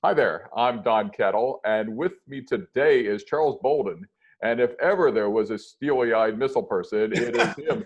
Hi there, I'm Don Kettl, and with me today is Charles Bolden. And if ever there was a steely-eyed missile person, it is him.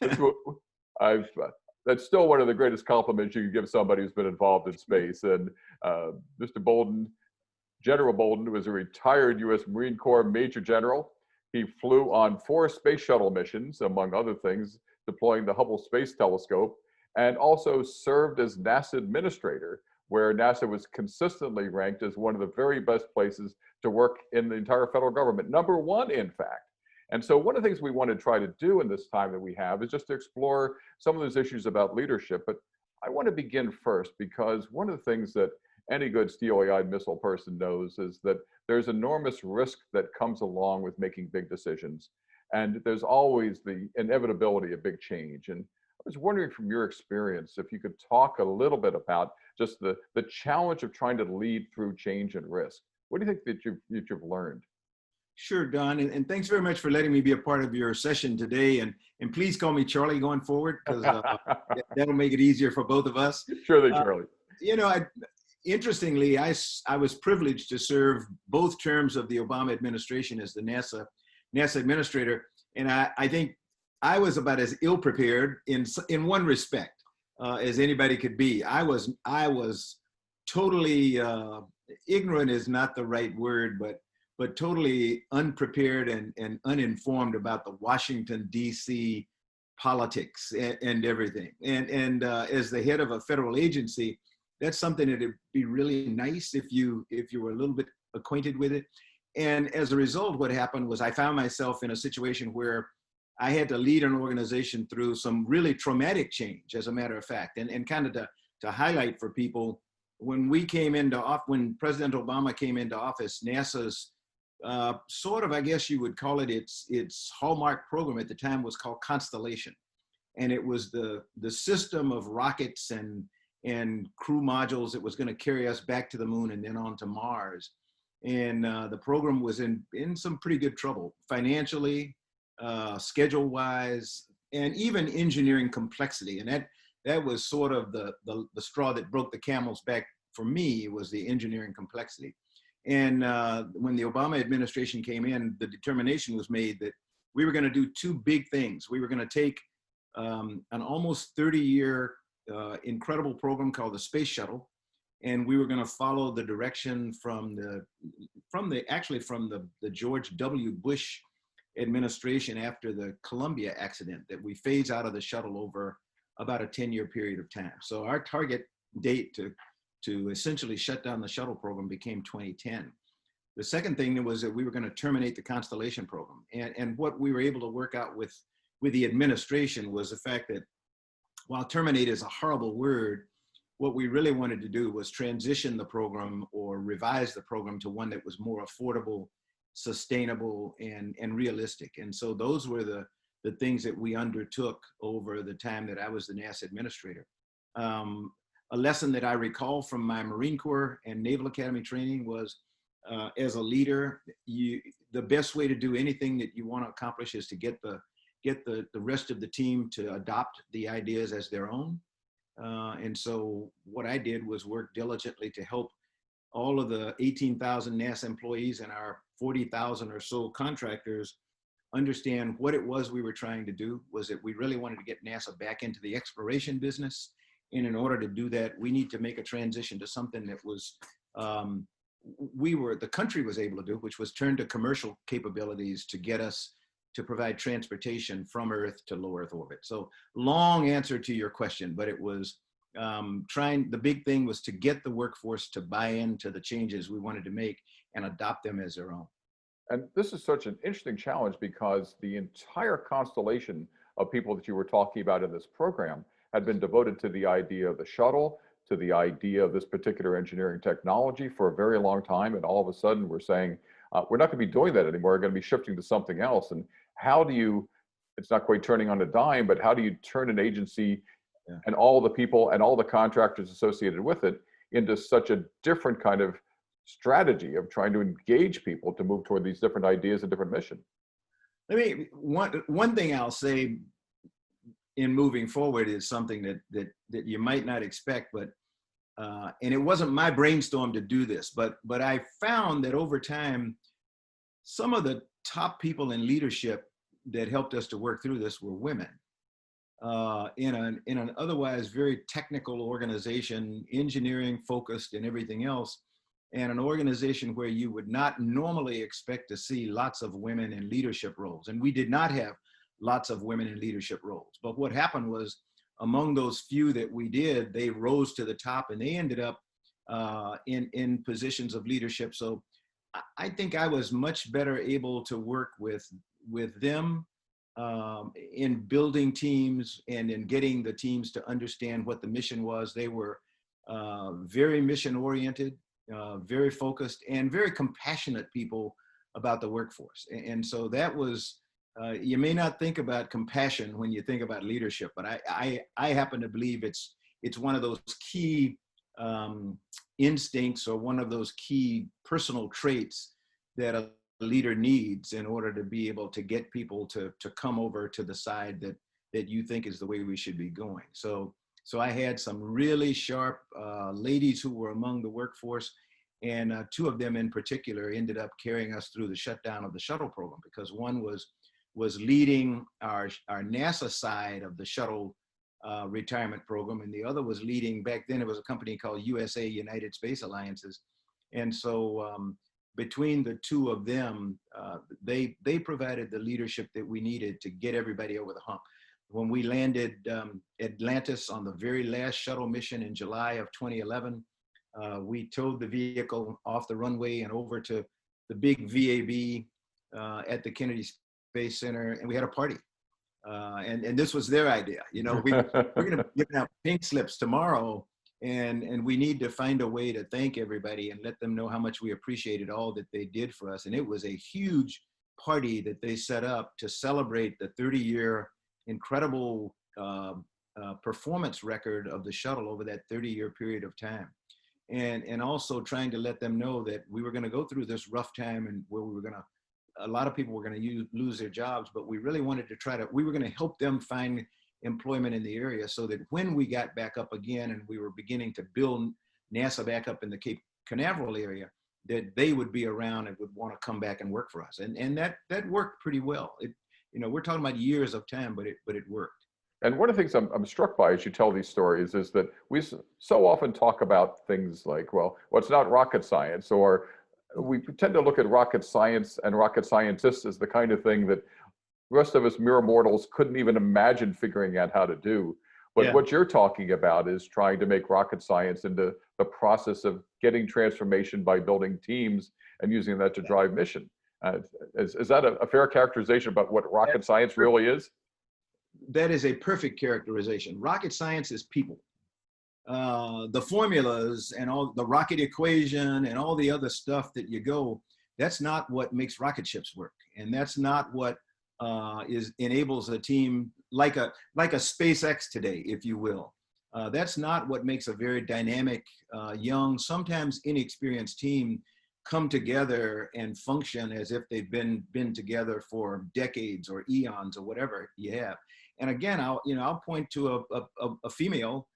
That's what I've. That's still one of the greatest compliments you can give somebody who's been involved in space. And Mr. Bolden, General Bolden, was a retired U.S. Marine Corps Major General. He flew on 4 space shuttle missions, among other things, deploying the Hubble Space Telescope, and also served as NASA administrator, where NASA was consistently ranked as one of the very best places to work in the entire federal government. Number one, in fact. And so one of the things we want to try to do in this time that we have is just to explore some of those issues about leadership. But I want to begin first because one of the things that any good steely-eyed missile person knows is that there's enormous risk that comes along with making big decisions. And there's always the inevitability of big change. And I was wondering from your experience, if you could talk a little bit about just the challenge of trying to lead through change and risk. What do you think that you've learned? Sure, Don, and thanks very much for letting me be a part of your session today. And please call me Charlie going forward, because that'll make it easier for both of us. Surely, Uh, Charlie. you know, interestingly, I was privileged to serve both terms of the Obama administration as the NASA administrator, and I think I was about as ill prepared in one respect as anybody could be. I was totally ignorant is not the right word, but totally unprepared and uninformed about the Washington, D.C. politics and everything. And as the head of a federal agency, that's something that'd be really nice if you were a little bit acquainted with it. And as a result, what happened was I found myself in a situation where I had to lead an organization through some really traumatic change, as a matter of fact, and kind of to highlight for people, when when President Obama came into office, NASA's sort of, I guess you would call it, its hallmark program at the time was called Constellation. And it was the system of rockets and crew modules that was going to carry us back to the moon and then on to Mars. And the program was in some pretty good trouble financially, schedule-wise, and even engineering complexity. And that was sort of the straw that broke the camel's back for me, was the engineering complexity. And when the Obama administration came in, the determination was made that we were going to do two big things. We were going to take an almost 30-year incredible program called the Space Shuttle, and we were going to follow the direction from the George W. Bush administration after the Columbia accident, that we phase out of the shuttle over about a 10-year period of time. So our target date to essentially shut down the shuttle program became 2010. The second thing was that we were going to terminate the Constellation program. And what we were able to work out with the administration was the fact that while terminate is a horrible word, what we really wanted to do was transition the program or revise the program to one that was more affordable, sustainable, and realistic. And so those were the things that we undertook over the time that I was the NASA administrator. A lesson that I recall from my Marine Corps and Naval Academy training was, as a leader, the best way to do anything that you want to accomplish is to get the rest of the team to adopt the ideas as their own. And so what I did was work diligently to help all of the 18,000 NASA employees and our 40,000 or so contractors understand what it was we were trying to do. Was that we really wanted to get NASA back into the exploration business. And in order to do that, we need to make a transition to something that was, the country was able to do, which was turn to commercial capabilities to get us to provide transportation from Earth to low Earth orbit. So long answer to your question, but it was the big thing was to get the workforce to buy into the changes we wanted to make and adopt them as their own. And this is such an interesting challenge because the entire constellation of people that you were talking about in this program had been devoted to the idea of the shuttle, to the idea of this particular engineering technology for a very long time. And all of a sudden we're saying, we're not going to be doing that anymore. We're going to be shifting to something else. And how do you, it's not quite turning on a dime, but how do you turn an agency and all the people and all the contractors associated with it into such a different kind of strategy of trying to engage people to move toward these different ideas and different mission? One thing I'll say in moving forward is something that you might not expect, but And it wasn't my brainstorm to do this, but I found that over time, some of the top people in leadership that helped us to work through this were women. In an otherwise very technical organization, engineering focused and everything else, and an organization where you would not normally expect to see lots of women in leadership roles. And we did not have lots of women in leadership roles. But what happened was, among those few that we did, they rose to the top and they ended up in positions of leadership. So I think I was much better able to work with them in building teams and in getting the teams to understand what the mission was. They were very mission oriented, very focused, and very compassionate people about the workforce. And so that was, you may not think about compassion when you think about leadership, but I happen to believe it's one of those key instincts, or one of those key personal traits that a leader needs in order to be able to get people to come over to the side that you think is the way we should be going. So I had some really sharp ladies who were among the workforce, and two of them in particular ended up carrying us through the shutdown of the shuttle program, because one was leading our NASA side of the shuttle retirement program, and the other was leading, back then it was a company called USA, United Space Alliances. And so between the two of them, they provided the leadership that we needed to get everybody over the hump. When we landed Atlantis on the very last shuttle mission in July of 2011, we towed the vehicle off the runway and over to the big VAB at the Kennedy Space Center, and we had a party. And this was their idea. You know, we're going to be giving out pink slips tomorrow, and we need to find a way to thank everybody and let them know how much we appreciated all that they did for us. And it was a huge party that they set up to celebrate the 30-year incredible performance record of the shuttle over that 30-year period of time. And also trying to let them know that we were going to go through this rough time, and where a lot of people were going to lose their jobs, but we really wanted to we were going to help them find employment in the area, so that when we got back up again and we were beginning to build NASA back up in the Cape Canaveral area, that they would be around and would want to come back and work for us. And that worked pretty well. We're talking about years of time, but it worked. And one of the things I'm struck by as you tell these stories is that we so often talk about things like, well, it's not rocket science, or we tend to look at rocket science and rocket scientists as the kind of thing that the rest of us mere mortals couldn't even imagine figuring out how to do. But what you're talking about is trying to make rocket science into the process of getting transformation by building teams and using that to drive mission. Is that a fair characterization about what rocket science really is? That is a perfect characterization. Rocket science is people. The formulas and all the rocket equation and all the other stuff that that's not what makes rocket ships work. And that's not what enables a team like a SpaceX today, if you will. That's not what makes a very dynamic, young, sometimes inexperienced team come together and function as if they've been together for decades or eons or whatever you have. And again, I'll point to a female.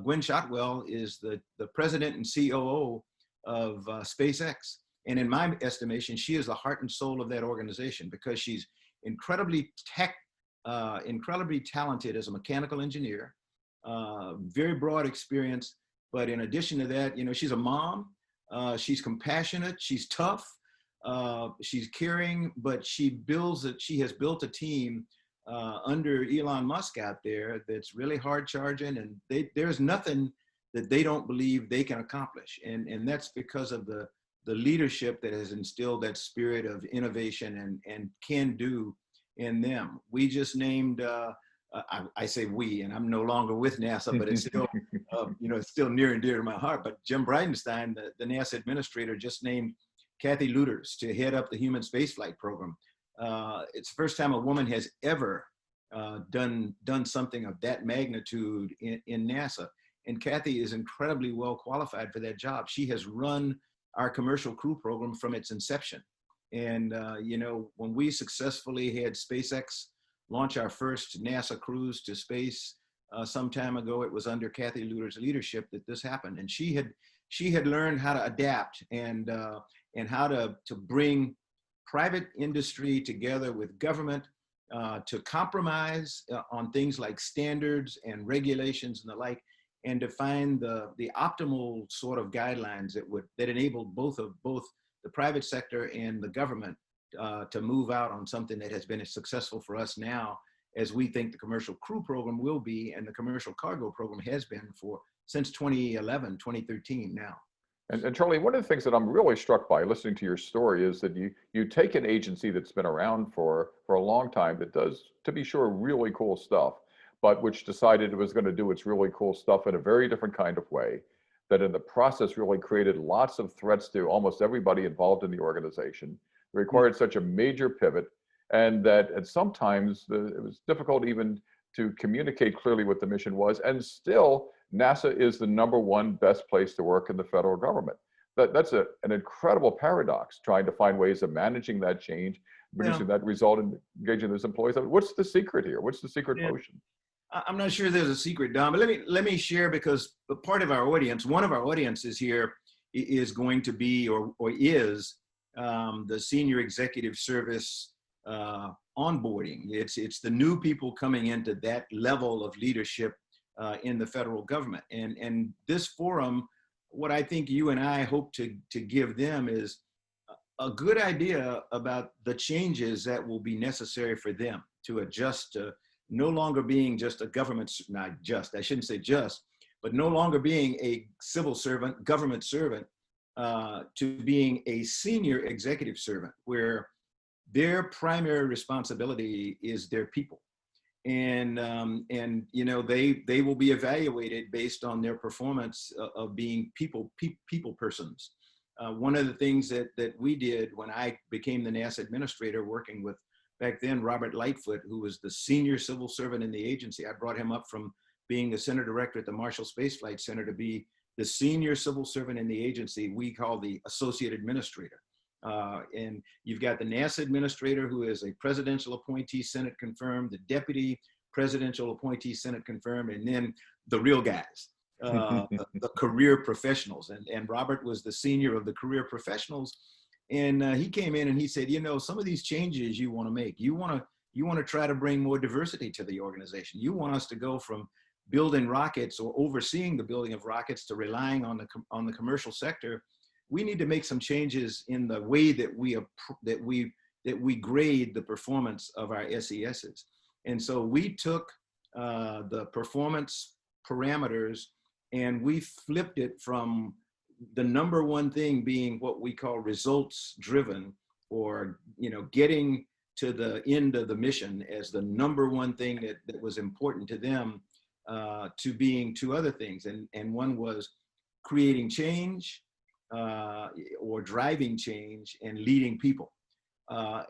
Gwen Shotwell is the president and COO of SpaceX. And in my estimation, she is the heart and soul of that organization, because she's incredibly talented as a mechanical engineer, very broad experience. But in addition to that, she's a mom, she's compassionate, she's tough, she's caring, but she has built a team under Elon Musk out there that's really hard charging, and there's nothing that they don't believe they can accomplish. And that's because of the leadership that has instilled that spirit of innovation and can do in them. We just named, I say we, and I'm no longer with NASA, but it's still, it's still near and dear to my heart. But Jim Bridenstine, the NASA administrator, just named Kathy Luters to head up the human spaceflight program. It's the first time a woman has ever done something of that magnitude in NASA. And Kathy is incredibly well qualified for that job. She has run our commercial crew program from its inception. And, when we successfully had SpaceX launch our first NASA cruise to space some time ago. It was under Kathy Luter's leadership that this happened, and she had learned how to adapt and how to bring private industry together with government to compromise on things like standards and regulations and the like, and to find the optimal sort of guidelines that enabled both the private sector and the government to move out on something that has been successful for us now, as we think the commercial crew program will be, and the commercial cargo program has been since 2011, 2013 now. And Charlie, one of the things that I'm really struck by listening to your story is that you take an agency that's been around for a long time that does, to be sure, really cool stuff, but which decided it was going to do its really cool stuff in a very different kind of way, that in the process really created lots of threats to almost everybody involved in the organization. It required such a major pivot, and that at sometimes it was difficult even to communicate clearly what the mission was, and still NASA is the #1 best place to work in the federal government. That's an incredible paradox, trying to find ways of managing that change, producing that result, and engaging those employees. I mean, what's the secret here? What's the secret motion? I'm not sure there's a secret, Don, but let me share, because part of our audience, one of our audiences here is going to be or is the senior executive service onboarding. It's the new people coming into that level of leadership in the federal government. And this forum, what I think you and I hope to give them is a good idea about the changes that will be necessary for them to adjust to no longer being just a government, not just, I shouldn't say just, but no longer being a civil servant, government servant, to being a senior executive servant, where their primary responsibility is their people. And you know, they will be evaluated based on their performance of being people persons. One of the things that we did when I became the NASA administrator, working with back then Robert Lightfoot, who was the senior civil servant in the agency, I brought him up from being the center director at the Marshall Space Flight Center to be the senior civil servant in the agency we call the associate administrator. And you've got the NASA administrator, who is a presidential appointee, Senate confirmed, the deputy presidential appointee, Senate confirmed, and then the real guys, the career professionals. And Robert was the senior of the career professionals. And he came in and he said, you know, some of these changes you want to make, you want to try to bring more diversity to the organization. You want us to go from building rockets or overseeing the building of rockets to relying on the commercial sector. We need to make some changes in the way that we grade the performance of our SESs. And so we took the performance parameters and we flipped it from the #1 thing being what we call results driven, or, you know, getting to the end of the mission as the #1 thing that was important to them, to being 2 other things. And one was creating change, or driving change, and leading people.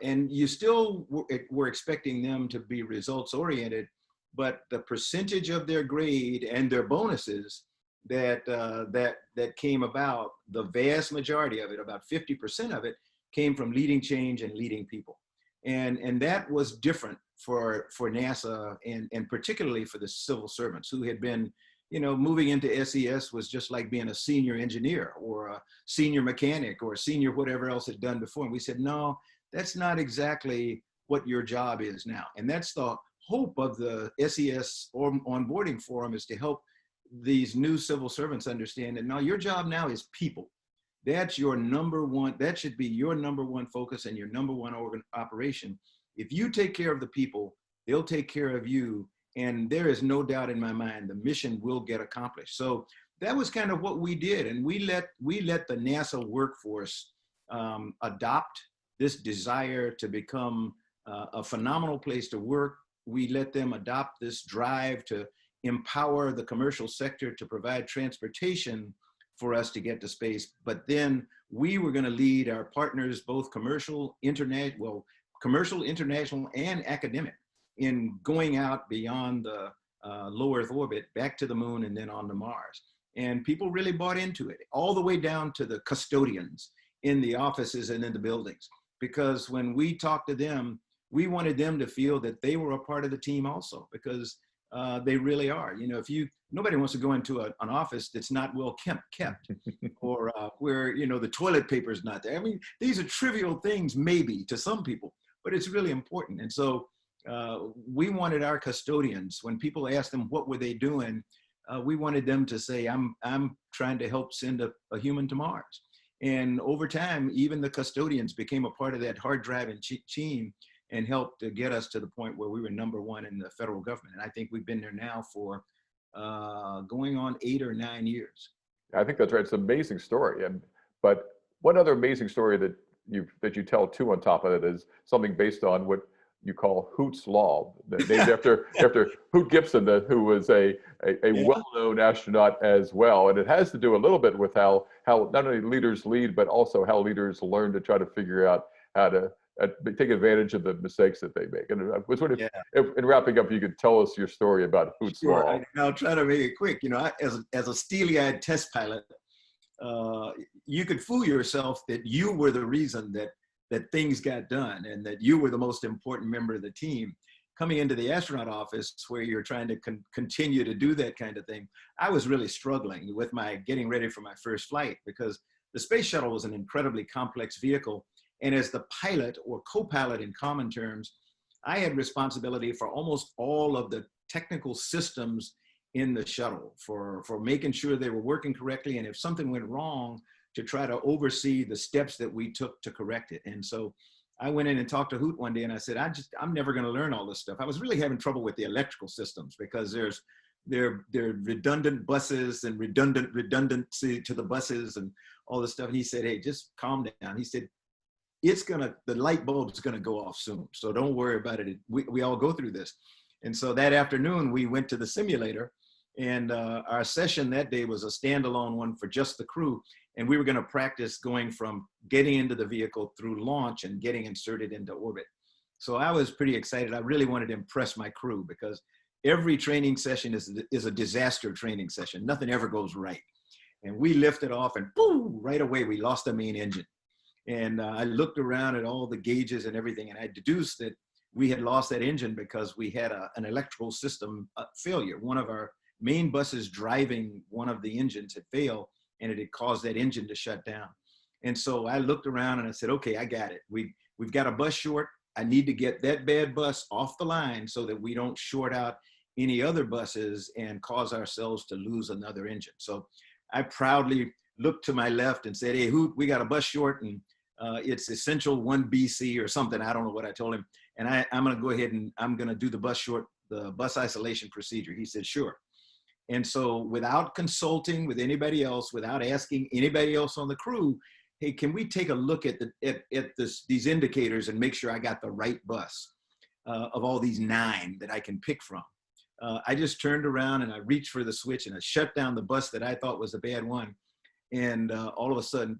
And you still were expecting them to be results oriented, but the percentage of their grade and their bonuses that came about, the vast majority of it, about 50% of it, came from leading change and leading people. And that was different for NASA, and particularly for the civil servants who had been, you know, moving into SES was just like being a senior engineer or a senior mechanic or a senior whatever else had done before. And we said, no, that's not exactly what your job is now. And that's the hope of the SES or onboarding forum, is to help these new civil servants understand that now your job now is people. That's your #1, that should be your #1 focus and your #1 operation. If you take care of the people, they'll take care of you. And there is no doubt in my mind, the mission will get accomplished. So that was kind of what we did. And we let the NASA workforce adopt this desire to become a phenomenal place to work. We let them adopt this drive to empower the commercial sector to provide transportation for us to get to space. But then we were going to lead our partners, both commercial, international, and academic, in going out beyond the low Earth orbit, back to the moon, and then on to Mars. And people really bought into it, all the way down to the custodians in the offices and in the buildings. Because when we talked to them, we wanted them to feel that they were a part of the team also, because They really are. You know, nobody wants to go into an office that's not well kept, or where, you know, the toilet paper is not there. I mean, these are trivial things maybe to some people, but it's really important. And so we wanted our custodians, when people asked them what were they doing, we wanted them to say, I'm trying to help send a human to Mars. And over time, even the custodians became a part of that hard driving team and helped to get us to the point where we were #1 in the federal government. And I think we've been there now for going on 8 or 9 years. I think that's right. It's an amazing story. But one other amazing story that you tell too on top of it is something based on what you call Hoot's Law, named after Hoot Gibson, who was a Yeah. well-known astronaut as well. And it has to do a little bit with how not only leaders lead, but also how leaders learn to try to figure out how to take advantage of the mistakes that they make. And I was wondering if, in wrapping up, you could tell us your story about Hoot's Sure. Law. I'll try to make it quick. You know, as a steely-eyed test pilot, you could fool yourself that you were the reason that things got done and that you were the most important member of the team. Coming into the astronaut office where you're trying to continue to do that kind of thing, I was really struggling with my getting ready for my first flight, because the space shuttle was an incredibly complex vehicle. And as the pilot, or co-pilot in common terms, I had responsibility for almost all of the technical systems in the shuttle, for making sure they were working correctly. And if something went wrong, to try to oversee the steps that we took to correct it. And so I went in and talked to Hoot one day and I said, I'm never going to learn all this stuff. I was really having trouble with the electrical systems, because there are redundant buses and redundancy to the buses and all this stuff. And he said, hey, just calm down. He said, the light bulb's gonna go off soon, so don't worry about it. We all go through this. And so that afternoon we went to the simulator, and our session that day was a standalone one for just the crew. And we were gonna practice going from getting into the vehicle through launch and getting inserted into orbit. So I was pretty excited. I really wanted to impress my crew, because every training session is a disaster training session. Nothing ever goes right. And we lifted off, and boom, right away we lost the main engine. And I looked around at all the gauges and everything, and I deduced that we had lost that engine because we had an electrical system failure. One of our main buses driving one of the engines had failed, and it had caused that engine to shut down. And so I looked around and I said, okay, I got it. We've got a bus short. I need to get that bad bus off the line so that we don't short out any other buses and cause ourselves to lose another engine. So I proudly looked to my left and said, hey, Hoot, we got a bus short, and it's essential 1 BC or something. I don't know what I told him. And I'm going to go ahead and I'm going to do the bus isolation procedure. He said, sure. And so without consulting with anybody else, without asking anybody else on the crew, hey, can we take a look at these indicators and make sure I got the right bus of all these 9 that I can pick from? I just turned around and I reached for the switch and I shut down the bus that I thought was the bad one. And all of a sudden,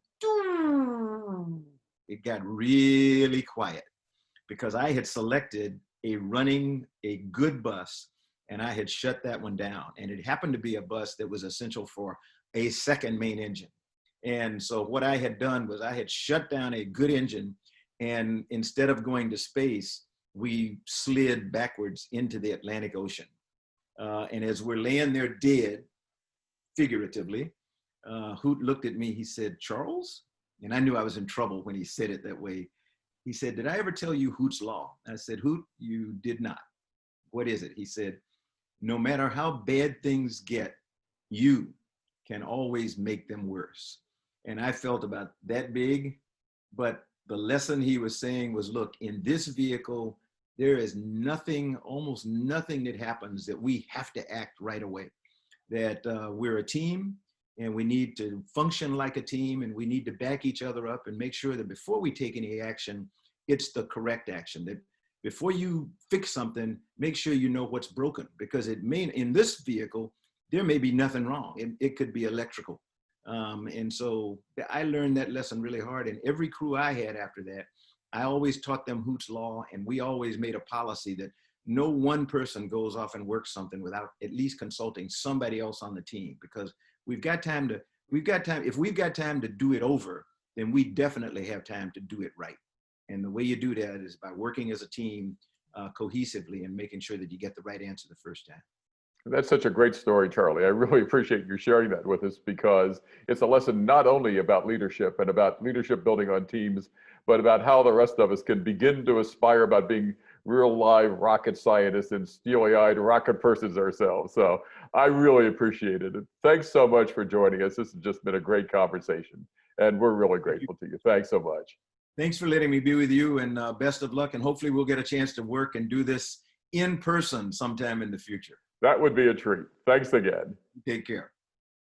it got really quiet, because I had selected a good bus, and I had shut that one down. And it happened to be a bus that was essential for a second main engine. And so what I had done was I had shut down a good engine, and instead of going to space, we slid backwards into the Atlantic Ocean. And as we're laying there dead, figuratively, Hoot looked at me, he said, Charles? And I knew I was in trouble when he said it that way. He said, did I ever tell you Hoot's Law? I said, Hoot, you did not. What is it? He said, no matter how bad things get, you can always make them worse. And I felt about that big, but the lesson he was saying was, look, in this vehicle, there is nothing, almost nothing that happens that we have to act right away. That we're a team, and we need to function like a team, and we need to back each other up and make sure that before we take any action, it's the correct action. That before you fix something, make sure you know what's broken, because in this vehicle, there may be nothing wrong. It could be electrical. And so I learned that lesson really hard. And every crew I had after that, I always taught them Hoot's Law, and we always made a policy that no one person goes off and works something without at least consulting somebody else on the team, because if we've got time to do it over, then we definitely have time to do it right. And the way you do that is by working as a team cohesively and making sure that you get the right answer the first time. That's such a great story, Charlie. I really appreciate you sharing that with us because it's a lesson not only about leadership and about leadership building on teams, but about how the rest of us can begin to aspire about being real live rocket scientists and steely-eyed rocket persons ourselves. So I really appreciate it. And thanks so much for joining us. This has just been a great conversation, and we're really grateful to you. Thanks so much. Thanks for letting me be with you, and best of luck. And hopefully we'll get a chance to work and do this in person sometime in the future. That would be a treat. Thanks again. Take care.